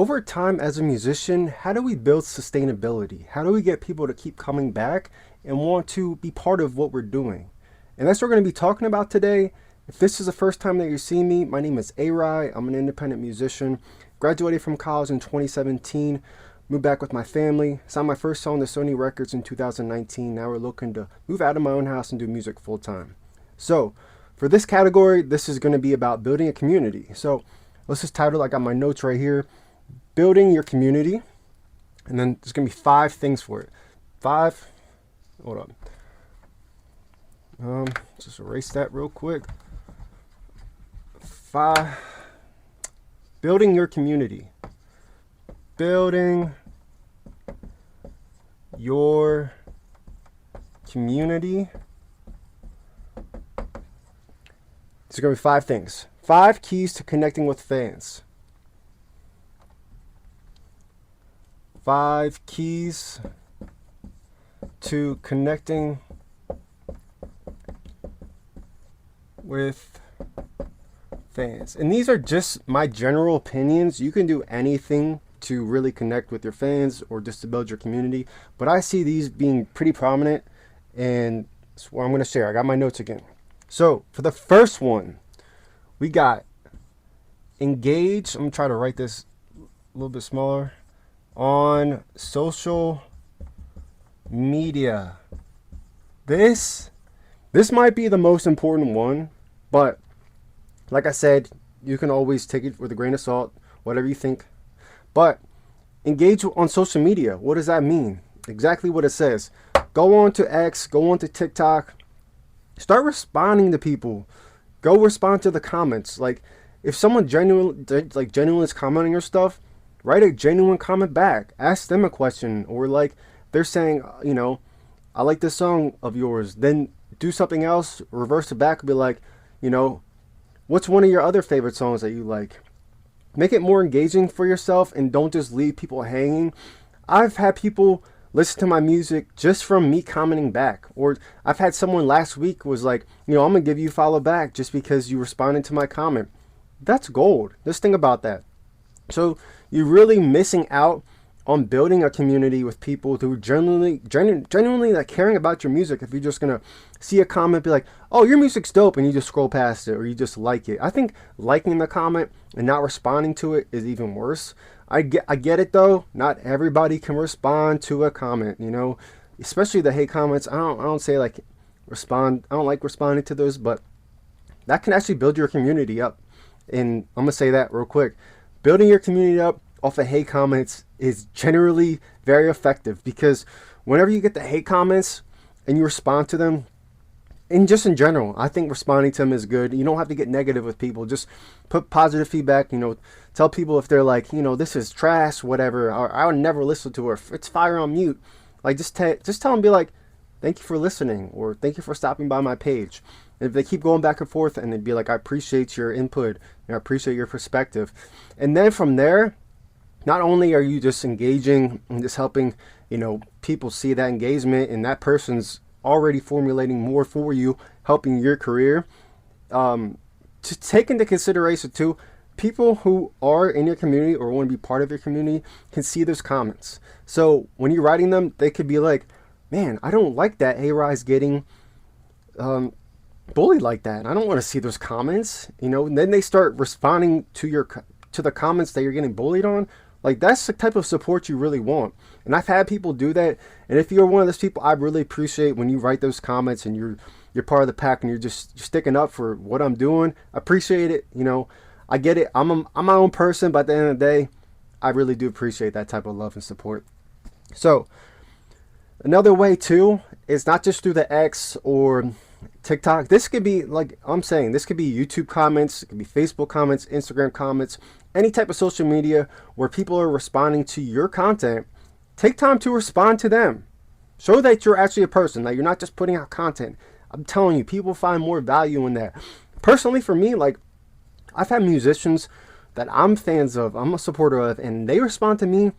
over time as a musician, how do we build sustainability? How do we get people to keep coming back and want to be part of what we're doing? And that's what we're going to be talking about today. If this is the first time that you're seeing me, my name is Arye. I'm an independent musician. Graduated from college in 2017. Moved back with my family. Signed my first song to Sony Records in 2019. Now we're looking to move out of my own house and do music full time. So for this category, this is going to be about building a community. So let's just title, I got my notes right here. Building your community. And then there's going to be 5 things for it. 5. Hold on. Just erase that real quick. 5. Building your community. Building your community. There's going to be 5 things. 5 keys to connecting with fans. 5 keys to connecting with fans. And these are just my general opinions. You can do anything to really connect with your fans or just to build your community. But I see these being pretty prominent, and that's what I'm going to share. I got my notes again. So for the first one, we got engage. I'm going to try to write this a little bit smaller. On social media. This might be the most important one, but like I said, you can always take it with a grain of salt, whatever you think. But engage on social media. What does that mean? Exactly what it says. Go on to X, go on to TikTok. Start responding to people. Go respond to the comments. Like if someone genuinely is commenting your stuff, write a genuine comment back. Ask them a question. Or like they're saying, I like this song of yours. Then do something else. Reverse it back and be like, what's one of your other favorite songs that you like? Make it more engaging for yourself and don't just leave people hanging. I've had people listen to my music just from me commenting back. Or I've had someone last week was like, I'm going to give you a follow back just because you responded to my comment. That's gold. Just think about that. So you're really missing out on building a community with people who genuinely like caring about your music. If you're just gonna see a comment, be like, oh, your music's dope, and you just scroll past it or you just like it. I think liking the comment and not responding to it is even worse. I get it though. Not everybody can respond to a comment, especially the hate comments. I don't say like respond. I don't like responding to those, but that can actually build your community up. And I'm gonna say that real quick. Building your community up off of hate comments is generally very effective, because whenever you get the hate comments and you respond to them, and just in general, I think responding to them is good. You don't have to get negative with people. Just put positive feedback, tell people if they're like, this is trash, whatever, or I would never listen to, or if it's fire on mute. Like just tell them, be like, thank you for listening, or thank you for stopping by my page. And if they keep going back and forth, and they'd be like, I appreciate your input, and I appreciate your perspective. And then from there, not only are you just engaging and just helping, people see that engagement, and that person's already formulating more for you, helping your career. To take into consideration too, people who are in your community or want to be part of your community can see those comments. So when you're writing them, they could be like, man, I don't like that A-Rise getting bullied like that. I don't want to see those comments, and then they start responding to the comments that you're getting bullied on. Like that's the type of support you really want. And I've had people do that. And if you're one of those people, I really appreciate when you write those comments and you're part of the pack and you're sticking up for what I'm doing. I appreciate it. I get it. I'm my own person, but at the end of the day, I really do appreciate that type of love and support. So another way too is not just through the X or TikTok. This could be, like I'm saying, this could be YouTube comments, it could be Facebook comments, Instagram comments, any type of social media where people are responding to your content. Take time to respond to them. Show that you're actually a person, that you're not just putting out content. I'm telling you, people find more value in that. Personally, for me, like I've had musicians that I'm fans of, I'm a supporter of, and they respond to me.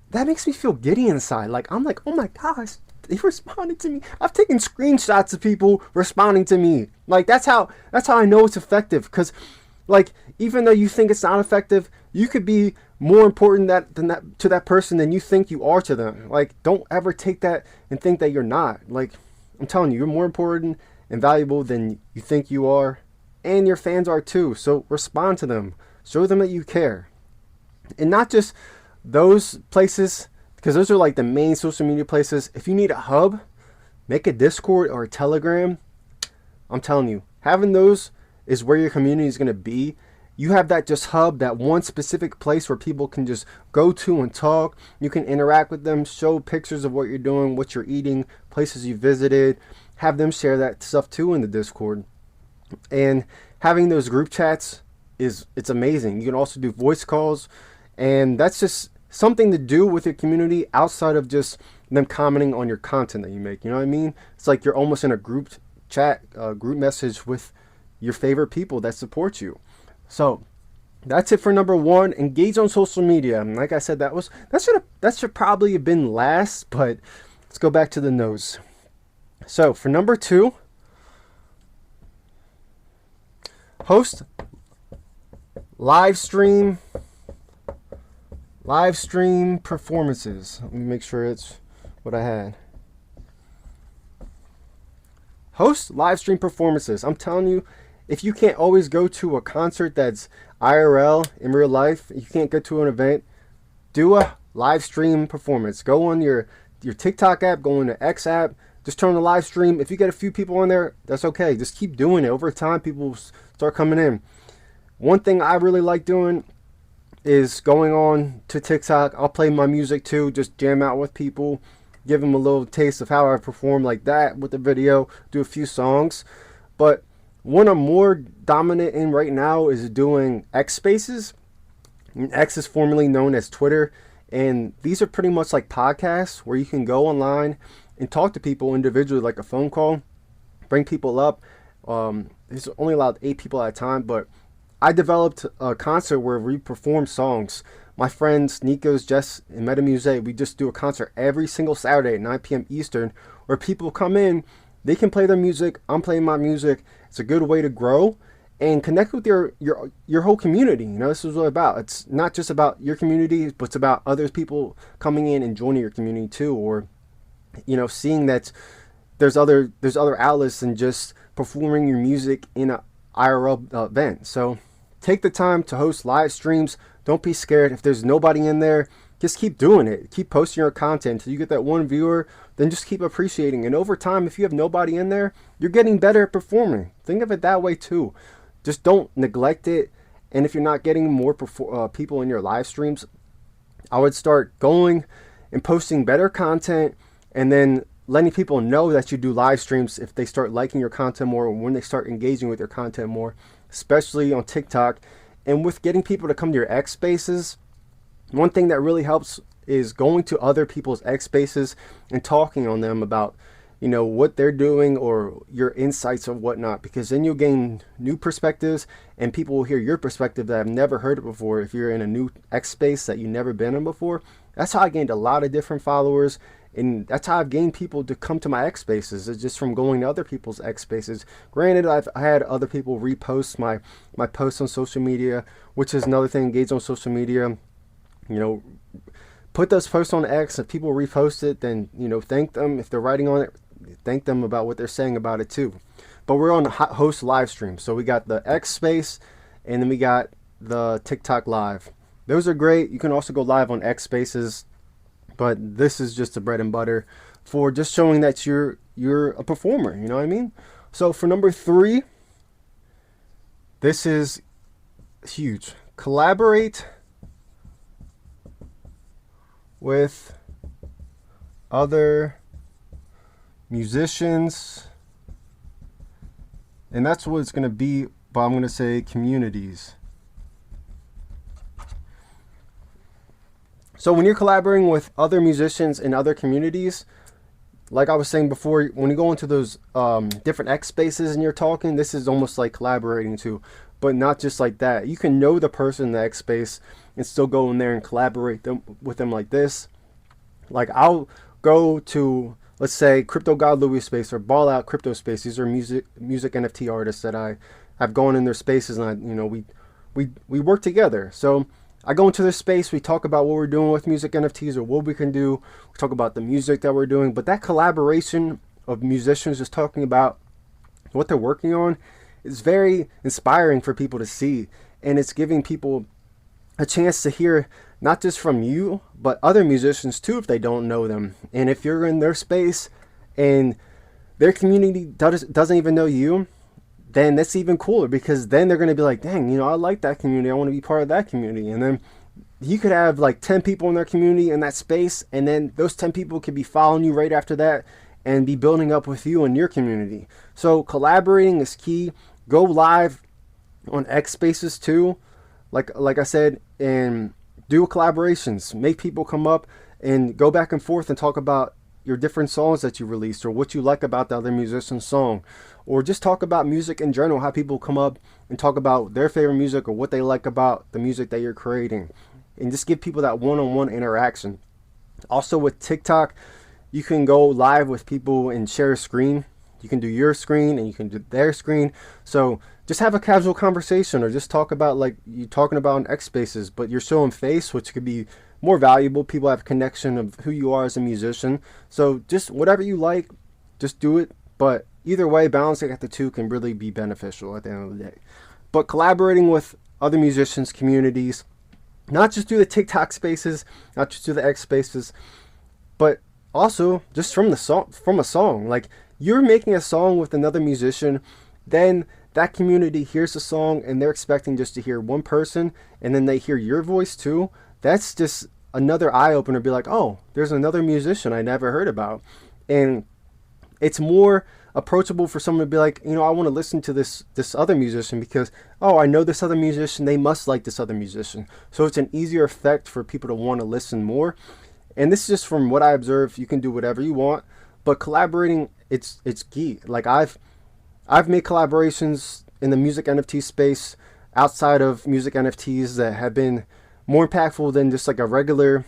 That makes me feel giddy inside. Like I'm like, oh my gosh, they responded to me. I've taken screenshots of people responding to me. Like that's how I know it's effective. Because like even though you think it's not effective, you could be more important than that to that person than you think you are to them. Like, don't ever take that and think that you're not. Like, I'm telling you, you're more important and valuable than you think you are, and your fans are too. So respond to them, show them that you care, and not just those places, because those are like the main social media places. If you need a hub, make a Discord or a Telegram. I'm telling you, having those is where your community is going to be. You have that just hub, that one specific place where people can just go to and talk. You can interact with them, show pictures of what you're doing, what you're eating, places you visited. Have them share that stuff too in the Discord. And having those group chats it's amazing. You can also do voice calls, and that's just something to do with your community outside of just them commenting on your content that you make. You know what I mean? It's like you're almost in a group chat, group message with your favorite people that support you. So that's it for number one. Engage on social media. And like I said, that should probably have been last, but let's go back to the nose. So for number two, host live stream performances. Let me make sure it's what I had. Host live stream performances. I'm telling you, if you can't always go to a concert that's IRL in real life, you can't go to an event, do a live stream performance. Go on your TikTok app, go on the X app, just turn on the live stream. If you get a few people on there, that's okay. Just keep doing it. Over time, people will start coming in. One thing I really like doing is going on to TikTok. I'll play my music too, just jam out with people, give them a little taste of how I perform like that with the video, do a few songs. But one I'm more dominant in right now is doing X Spaces. X is formerly known as Twitter, and these are pretty much like podcasts where you can go online and talk to people individually, like a phone call, bring people up. It's only allowed 8 people at a time, but I developed a concert where we perform songs. My friends Nikos, Jess, and Metamuse, we just do a concert every single Saturday at 9 p.m. Eastern, where people come in, they can play their music, I'm playing my music. It's a good way to grow and connect with your whole community. You know, this is what it's about. It's not just about your community, but it's about other people coming in and joining your community too, or, you know, seeing that there's other outlets than just performing your music in a IRL event. So take the time to host live streams. Don't be scared. If there's nobody in there, just keep doing it. Keep posting your content until you get that one viewer. Then just keep appreciating. And over time, if you have nobody in there, you're getting better at performing. Think of it that way too. Just don't neglect it. And if you're not getting more people in your live streams, I would start going and posting better content, and then letting people know that you do live streams if they start liking your content more, when they start engaging with your content more, especially on TikTok. And with getting people to come to your X Spaces, one thing that really helps is going to other people's X Spaces and talking on them about, you know, what they're doing or your insights or whatnot, because then you'll gain new perspectives and people will hear your perspective that have never heard it before. If you're in a new X Space that you've never been in before, that's how I gained a lot of different followers. And that's how I've gained people to come to my X Spaces. It's just from going to other people's X Spaces. Granted, I've had other people repost my posts on social media, which is another thing. Engage on social media. You know, put those posts on X. If people repost it, then, you know, thank them. If they're writing on it, thank them about what they're saying about it too. But we're on host live stream. So we got the X Space, and then we got the TikTok Live. Those are great. You can also go live on X Spaces. But this is just the bread and butter for just showing that you're a performer. You know what I mean? So for number 3, this is huge. Collaborate with other musicians. And that's what it's going to be, but I'm going to say communities. So when you're collaborating with other musicians in other communities, like I was saying before, when you go into those different X Spaces and you're talking, this is almost like collaborating too, but not just like that. You can know the person in the X Space and still go in there and collaborate with them like this. Like I'll go to, let's say, Crypto God Louis Space or Ball Out Crypto Space. These are music NFT artists that I have gone in their spaces, and we work together. So I go into this space, we talk about what we're doing with music NFTs or what we can do. We talk about the music that we're doing, but that collaboration of musicians just talking about what they're working on is very inspiring for people to see. And it's giving people a chance to hear not just from you, but other musicians too, if they don't know them. And if you're in their space and their community doesn't even know you, then that's even cooler, because then they're going to be like, dang, I like that community. I want to be part of that community. And then you could have like 10 people in their community in that space, and then those 10 people could be following you right after that and be building up with you in your community. So collaborating is key. Go live on X Spaces too, like I said, and do collaborations. Make people come up and go back and forth and talk about your different songs that you released or what you like about the other musician's song, or just talk about music in general, how people come up and talk about their favorite music or what they like about the music that you're creating, and just give people that one-on-one interaction. Also with TikTok, you can go live with people and share a screen. You can do your screen and you can do their screen. So just have a casual conversation, or just talk about like you talking about in X Spaces, but you're showing face, which could be more valuable. People have a connection of who you are as a musician. So just whatever you like, just do it. But either way, balancing at the two can really be beneficial at the end of the day. But collaborating with other musicians, communities, not just through the TikTok spaces, not just through the X Spaces, but also just from a song. Like, you're making a song with another musician, then that community hears the song and they're expecting just to hear one person, and then they hear your voice too. That's just another eye opener. Be like, oh, there's another musician I never heard about. And it's more approachable for someone to be like, I want to listen to this other musician because, oh, I know this other musician, they must like this other musician. So it's an easier effect for people to want to listen more. And this is just from what I observe. You can do whatever you want, but collaborating, it's key. Like, I've made collaborations in the music NFT space outside of music NFTs that have been more impactful than just like a regular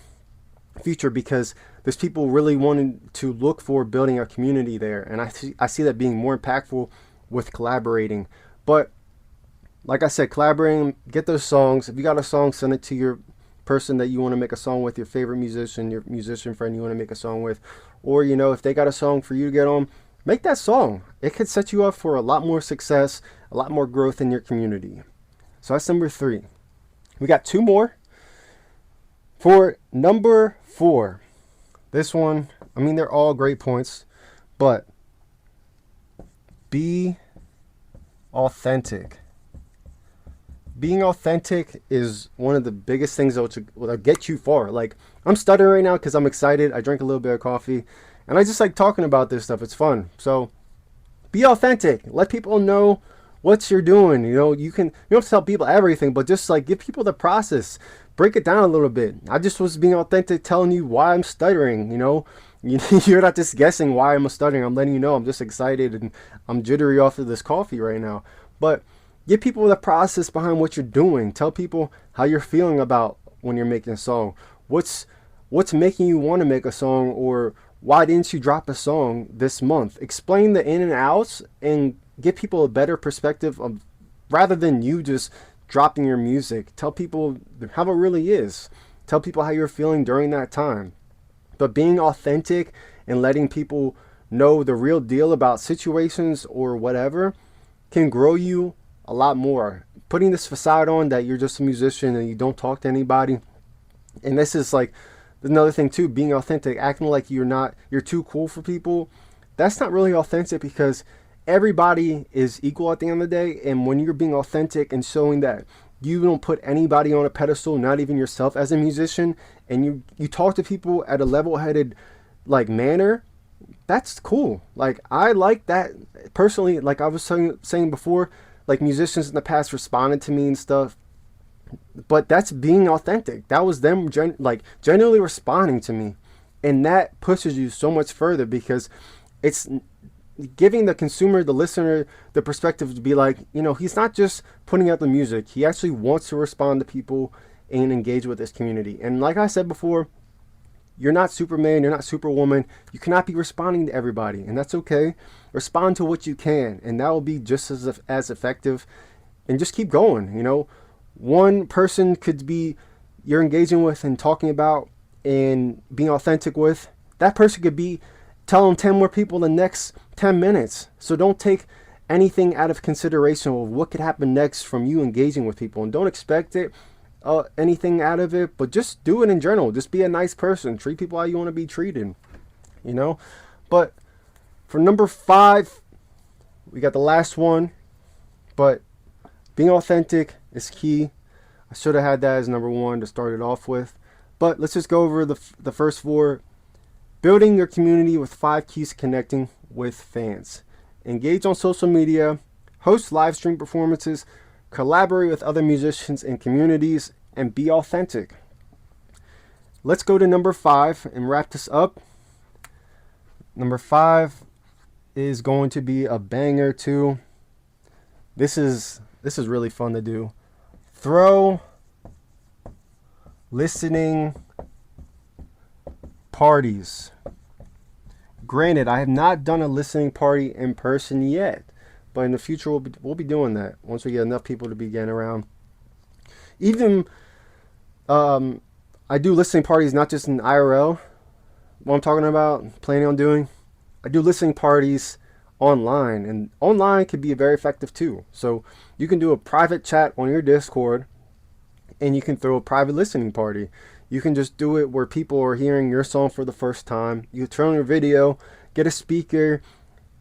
feature, because there's people really wanting to look for building a community there, and I see that being more impactful with collaborating. But like I said, collaborating, get those songs. If you got a song, send it to your person that you want to make a song with, your favorite musician, your musician friend you want to make a song with, or if they got a song for you to get on, make that song. It could set you up for a lot more success, a lot more growth in your community. So that's number 3. We got 2 more. For number 4, this one, they're all great points, but be authentic. Being authentic is one of the biggest things that will get you far. Like, I'm stuttering right now because I'm excited. I drank a little bit of coffee, and I just like talking about this stuff. It's fun. So be authentic. Let people know what you're doing. You don't have to tell people everything, but just like give people the process. Break it down a little bit. I just was being authentic, telling you why I'm stuttering. You're not just guessing why I'm stuttering. I'm letting you know I'm just excited and I'm jittery off of this coffee right now. But give people the process behind what you're doing. Tell people how you're feeling about when you're making a song. What's making you want to make a song, or why didn't you drop a song this month? Explain the in and outs and give people a better perspective of, rather than you just dropping your music. Tell people how it really is. Tell people how you're feeling during that time. But being authentic and letting people know the real deal about situations or whatever can grow you a lot more. Putting this facade on that you're just a musician and you don't talk to anybody, and this is like another thing too, being authentic, acting like you're too cool for people, that's not really authentic, because everybody is equal at the end of the day. And when you're being authentic and showing that you don't put anybody on a pedestal, not even yourself as a musician, and you talk to people at a level-headed like manner, that's cool. Like, I like that personally. Like I was saying before, like musicians in the past responded to me and stuff, but that's being authentic. That was them genuinely responding to me, and that pushes you so much further, because it's giving the consumer, the listener, the perspective to be like, he's not just putting out the music. He actually wants to respond to people and engage with this community. And like I said before, you're not Superman, you're not Superwoman. You cannot be responding to everybody, and that's okay. Respond to what you can, and that will be just as effective. And just keep going. One person could be you're engaging with and talking about and being authentic with, that person could be telling 10 more people the next 10 minutes. So don't take anything out of consideration of what could happen next from you engaging with people, and don't expect it anything out of it, but just do it in general. Just be a nice person, treat people how you want to be treated, you know. But for number 5, we got the last one, but being authentic is key. I should have had that as number 1 to start it off with, but let's just go over the first 4. Building your community with 5 keys connecting with fans. Engage on social media, host live stream performances, collaborate with other musicians and communities, and be authentic. Let's go to number 5 and wrap this up. Number 5 is going to be a banger too. This is really fun to do. Throw listening parties. Granted, I have not done a listening party in person yet, but in the future we'll be doing that once we get enough people to begin around. Even I do listening parties not just in IRL. What I'm talking about, planning on doing, I do listening parties online, and online can be very effective too. So you can do a private chat on your Discord, and you can throw a private listening party. You can just do it where people are hearing your song for the first time. You turn on your video, get a speaker,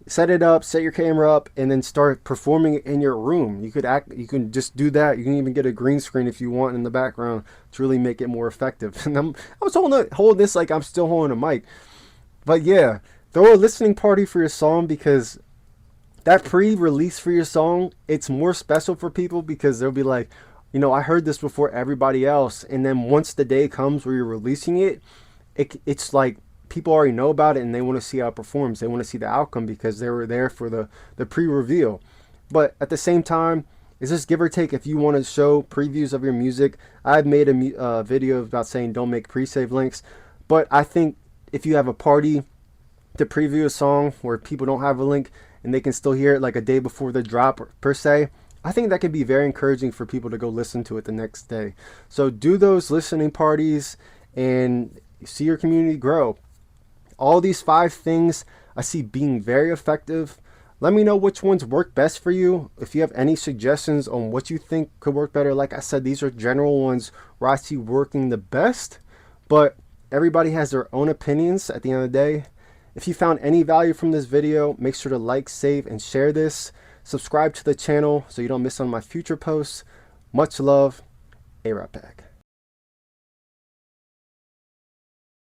set it up, set your camera up, and then start performing it in your room. You can just do that. You can even get a green screen if you want in the background to really make it more effective. And I was holding this like I'm still holding a mic. But yeah, throw a listening party for your song, because that pre-release for your song, it's more special for people, because they'll be like, you know, I heard this before everybody else. And then once the day comes where you're releasing it, it's like people already know about it and they want to see how it performs. They want to see the outcome because they were there for the pre-reveal. But at the same time, it's just give or take. If you want to show previews of your music, I've made a video about saying don't make pre-save links. But I think if you have a party to preview a song where people don't have a link and they can still hear it like a day before the drop per se, I think that can be very encouraging for people to go listen to it the next day. So do those listening parties and see your community grow. All these 5 things I see being very effective. Let me know which ones work best for you. If you have any suggestions on what you think could work better, like I said, these are general ones where I see working the best, but everybody has their own opinions at the end of the day. If you found any value from this video, make sure to like, save, and share this. Subscribe to the channel so you don't miss on my future posts. Much love. A-Rap Pack.